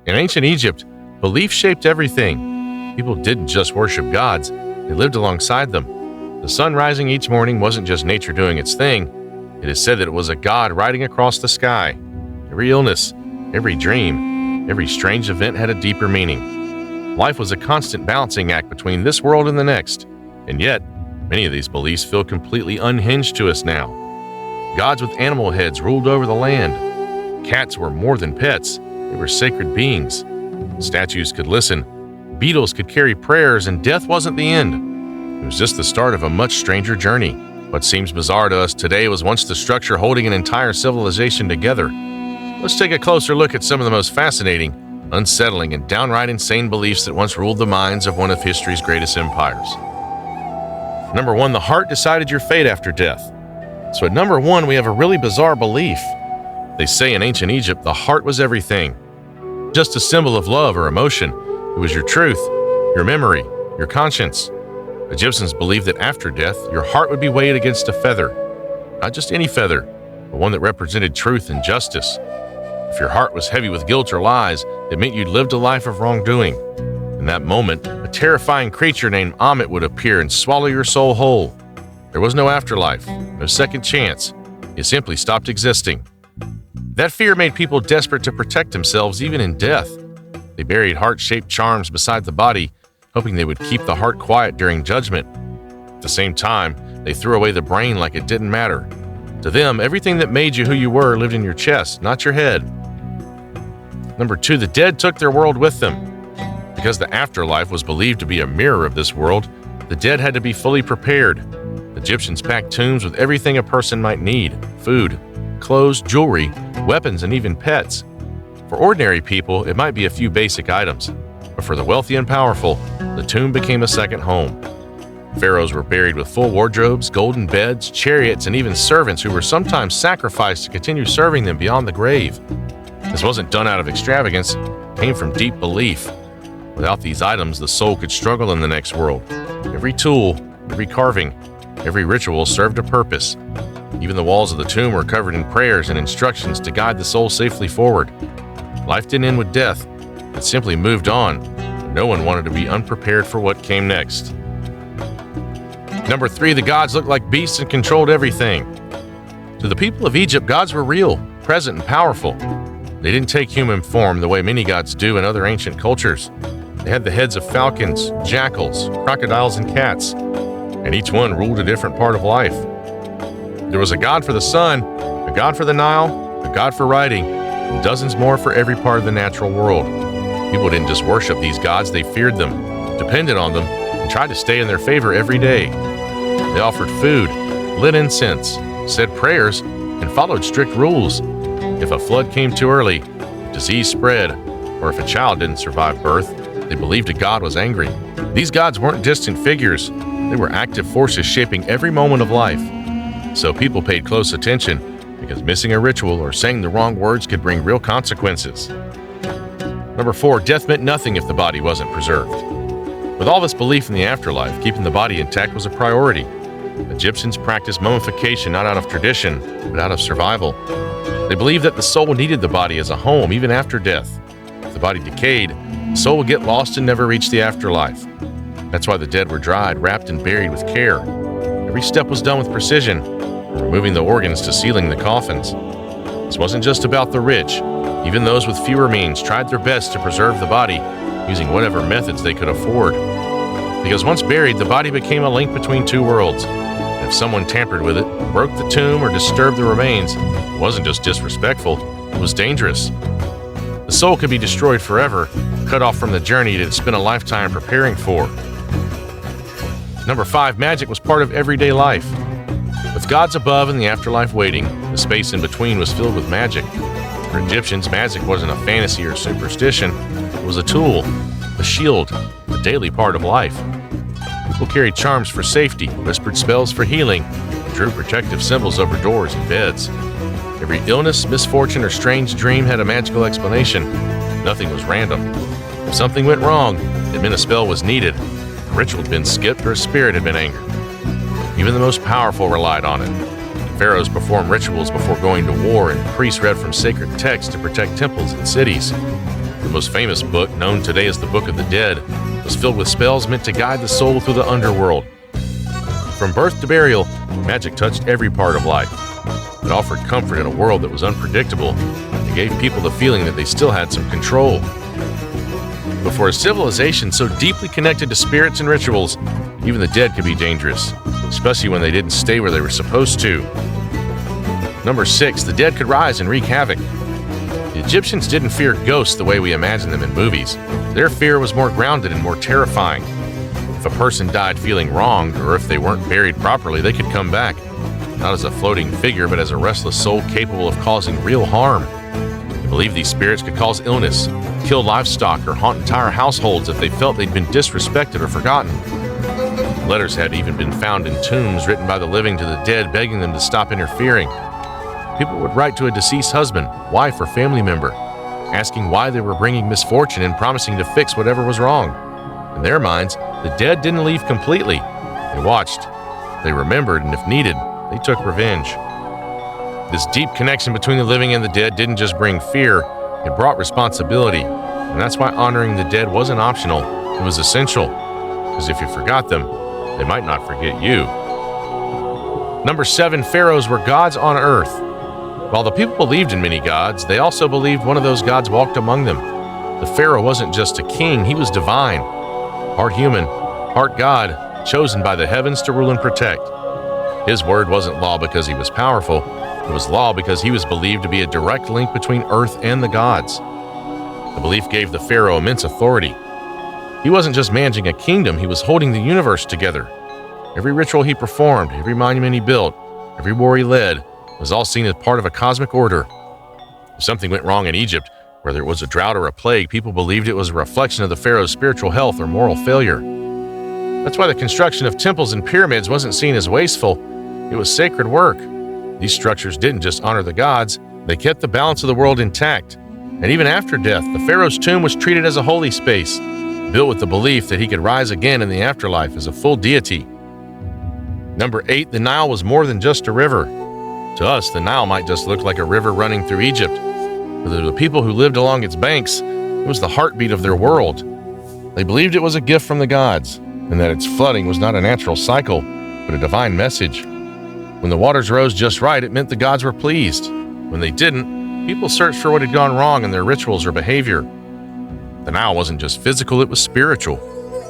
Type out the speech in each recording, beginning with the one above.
In ancient Egypt, belief shaped everything. People didn't just worship gods, they lived alongside them. The sun rising each morning wasn't just nature doing its thing. It is said that it was a god riding across the sky. Every illness, every dream, every strange event had a deeper meaning. Life was a constant balancing act between this world and the next. And yet, many of these beliefs feel completely unhinged to us now. Gods with animal heads ruled over the land. Cats were more than pets. They were sacred beings. Statues could listen. Beetles could carry prayers, and death wasn't the end. It was just the start of a much stranger journey. What seems bizarre to us today was once the structure holding an entire civilization together. Let's take a closer look at some of the most fascinating, unsettling, and downright insane beliefs that once ruled the minds of one of history's greatest empires. Number 1, the heart decided your fate after death. So at number 1, we have a really bizarre belief. They say in ancient Egypt, the heart was everything. Just a symbol of love or emotion. It was your truth, your memory, your conscience. Egyptians believed that after death, your heart would be weighed against a feather. Not just any feather, but one that represented truth and justice. If your heart was heavy with guilt or lies, it meant you'd lived a life of wrongdoing. In that moment, a terrifying creature named Amit would appear and swallow your soul whole. There was no afterlife, no second chance. It simply stopped existing. That fear made people desperate to protect themselves even in death. They buried heart-shaped charms beside the body, hoping they would keep the heart quiet during judgment. At the same time, they threw away the brain like it didn't matter. To them, everything that made you who you were lived in your chest, not your head. Number 2, the dead took their world with them. Because the afterlife was believed to be a mirror of this world, the dead had to be fully prepared. Egyptians packed tombs with everything a person might need: food, clothes, jewelry, weapons, and even pets. For ordinary people, it might be a few basic items, but for the wealthy and powerful, the tomb became a second home. Pharaohs were buried with full wardrobes, golden beds, chariots, and even servants who were sometimes sacrificed to continue serving them beyond the grave. This wasn't done out of extravagance, it came from deep belief. Without these items, the soul could struggle in the next world. Every tool, every carving, every ritual served a purpose. Even the walls of the tomb were covered in prayers and instructions to guide the soul safely forward. Life didn't end with death, it simply moved on. No one wanted to be unprepared for what came next. Number 3, the gods looked like beasts and controlled everything. To the people of Egypt, gods were real, present, and powerful. They didn't take human form the way many gods do in other ancient cultures. They had the heads of falcons, jackals, crocodiles, and cats, and each one ruled a different part of life. There was a god for the sun, a god for the Nile, a god for writing, and dozens more for every part of the natural world. People didn't just worship these gods, they feared them, depended on them, and tried to stay in their favor every day. They offered food, lit incense, said prayers, and followed strict rules. If a flood came too early, if disease spread, or if a child didn't survive birth, they believed a god was angry. These gods weren't distant figures, they were active forces shaping every moment of life. So people paid close attention, because missing a ritual or saying the wrong words could bring real consequences. Number 4, death meant nothing if the body wasn't preserved. With all this belief in the afterlife, keeping the body intact was a priority. Egyptians practiced mummification not out of tradition, but out of survival. They believed that the soul needed the body as a home even after death. If the body decayed, the soul would get lost and never reach the afterlife. That's why the dead were dried, wrapped, and buried with care. Every step was done with precision, from removing the organs to sealing the coffins. This wasn't just about the rich. Even those with fewer means tried their best to preserve the body, using whatever methods they could afford. Because once buried, the body became a link between two worlds. And if someone tampered with it, broke the tomb, or disturbed the remains, it wasn't just disrespectful, it was dangerous. The soul could be destroyed forever, cut off from the journey it had spent a lifetime preparing for. Number 5, magic was part of everyday life. With gods above and the afterlife waiting, the space in between was filled with magic. For Egyptians, magic wasn't a fantasy or superstition, it was a tool, a shield, a daily part of life. People carried charms for safety, whispered spells for healing, and drew protective symbols over doors and beds. Every illness, misfortune, or strange dream had a magical explanation. Nothing was random. If something went wrong, it meant a spell was needed, a ritual had been skipped, or a spirit had been angered. Even the most powerful relied on it. Pharaohs performed rituals before going to war, and priests read from sacred texts to protect temples and cities. The most famous book, known today as the Book of the Dead, was filled with spells meant to guide the soul through the underworld. From birth to burial, magic touched every part of life. It offered comfort in a world that was unpredictable and gave people the feeling that they still had some control. But for a civilization so deeply connected to spirits and rituals, even the dead could be dangerous, especially when they didn't stay where they were supposed to. Number 6, the dead could rise and wreak havoc. The Egyptians didn't fear ghosts the way we imagine them in movies. Their fear was more grounded and more terrifying. If a person died feeling wronged, or if they weren't buried properly, they could come back, not as a floating figure, but as a restless soul capable of causing real harm. They believed these spirits could cause illness, kill livestock, or haunt entire households if they felt they'd been disrespected or forgotten. Letters had even been found in tombs written by the living to the dead, begging them to stop interfering. People would write to a deceased husband, wife, or family member, asking why they were bringing misfortune and promising to fix whatever was wrong. In their minds, the dead didn't leave completely. They watched, they remembered, and if needed, they took revenge. This deep connection between the living and the dead didn't just bring fear, it brought responsibility. And that's why honoring the dead wasn't optional, it was essential. Because if you forgot them, they might not forget you. Number 7, pharaohs were gods on earth. While the people believed in many gods, they also believed one of those gods walked among them. The pharaoh wasn't just a king, he was divine. Part human, part God, chosen by the heavens to rule and protect. His word wasn't law because he was powerful, it was law because he was believed to be a direct link between earth and the gods. The belief gave the pharaoh immense authority. He wasn't just managing a kingdom, he was holding the universe together. Every ritual he performed, every monument he built, every war he led, was all seen as part of a cosmic order. If something went wrong in Egypt, whether it was a drought or a plague, people believed it was a reflection of the pharaoh's spiritual health or moral failure. That's why the construction of temples and pyramids wasn't seen as wasteful. It was sacred work. These structures didn't just honor the gods, they kept the balance of the world intact. And even after death, the pharaoh's tomb was treated as a holy space, built with the belief that he could rise again in the afterlife as a full deity. Number 8, the Nile was more than just a river. To us, the Nile might just look like a river running through Egypt, but to the people who lived along its banks, it was the heartbeat of their world. They believed it was a gift from the gods, and that its flooding was not a natural cycle, but a divine message. When the waters rose just right, it meant the gods were pleased. When they didn't, people searched for what had gone wrong in their rituals or behavior. The Nile wasn't just physical, it was spiritual.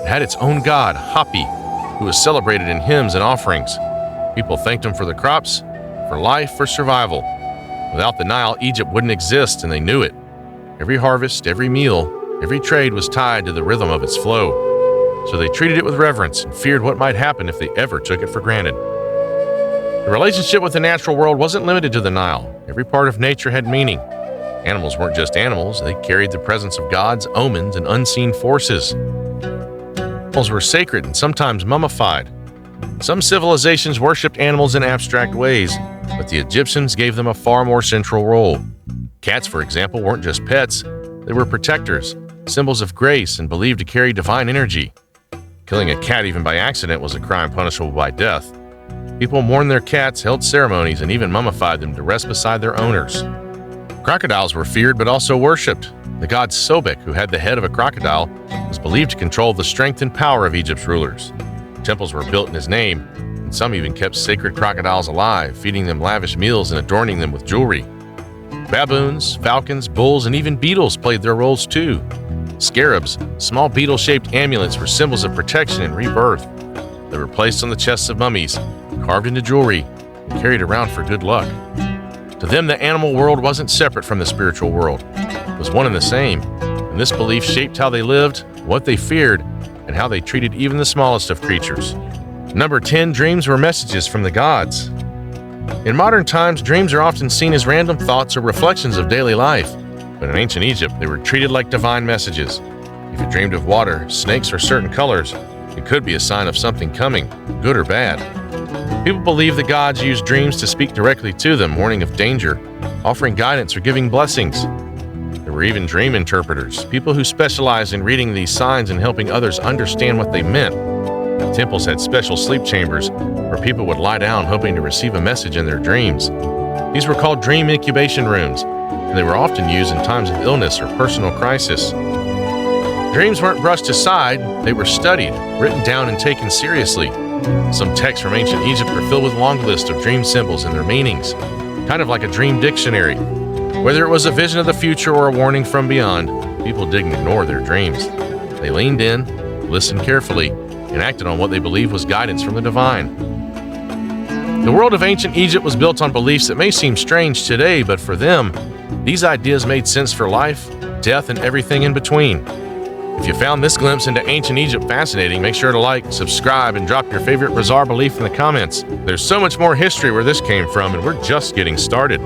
It had its own god, Hapi, who was celebrated in hymns and offerings. People thanked him for the crops, for life, for survival. Without the Nile, Egypt wouldn't exist, and they knew it. Every harvest, every meal, every trade was tied to the rhythm of its flow. So they treated it with reverence and feared what might happen if they ever took it for granted. The relationship with the natural world wasn't limited to the Nile. Every part of nature had meaning. Animals weren't just animals, they carried the presence of gods, omens, and unseen forces. Animals were sacred and sometimes mummified. Some civilizations worshipped animals in abstract ways, but the Egyptians gave them a far more central role. Cats, for example, weren't just pets, they were protectors, symbols of grace, and believed to carry divine energy. Killing a cat even by accident was a crime punishable by death. People mourned their cats, held ceremonies, and even mummified them to rest beside their owners. Crocodiles were feared but also worshipped. The god Sobek, who had the head of a crocodile, was believed to control the strength and power of Egypt's rulers. Temples were built in his name, and some even kept sacred crocodiles alive, feeding them lavish meals and adorning them with jewelry. Baboons, falcons, bulls, and even beetles played their roles too. Scarabs, small beetle-shaped amulets, were symbols of protection and rebirth. They were placed on the chests of mummies, carved into jewelry, and carried around for good luck. To them, the animal world wasn't separate from the spiritual world. It was one and the same, and this belief shaped how they lived, what they feared, and how they treated even the smallest of creatures. Number 10, dreams were messages from the gods. In modern times, dreams are often seen as random thoughts or reflections of daily life, but in ancient Egypt, they were treated like divine messages. If you dreamed of water, snakes, or certain colors, it could be a sign of something coming, good or bad. People believe the gods used dreams to speak directly to them, warning of danger, offering guidance, or giving blessings. There were even dream interpreters, people who specialized in reading these signs and helping others understand what they meant. Temples had special sleep chambers where people would lie down hoping to receive a message in their dreams. These were called dream incubation rooms, and they were often used in times of illness or personal crisis. Dreams weren't brushed aside, they were studied, written down, and taken seriously. Some texts from ancient Egypt are filled with long lists of dream symbols and their meanings, kind of like a dream dictionary. Whether it was a vision of the future or a warning from beyond, people didn't ignore their dreams. They leaned in, listened carefully, and acted on what they believed was guidance from the divine. The world of ancient Egypt was built on beliefs that may seem strange today, but for them, these ideas made sense for life, death, and everything in between. If you found this glimpse into ancient Egypt fascinating, make sure to like, subscribe, and drop your favorite bizarre belief in the comments. There's so much more history where this came from, and we're just getting started.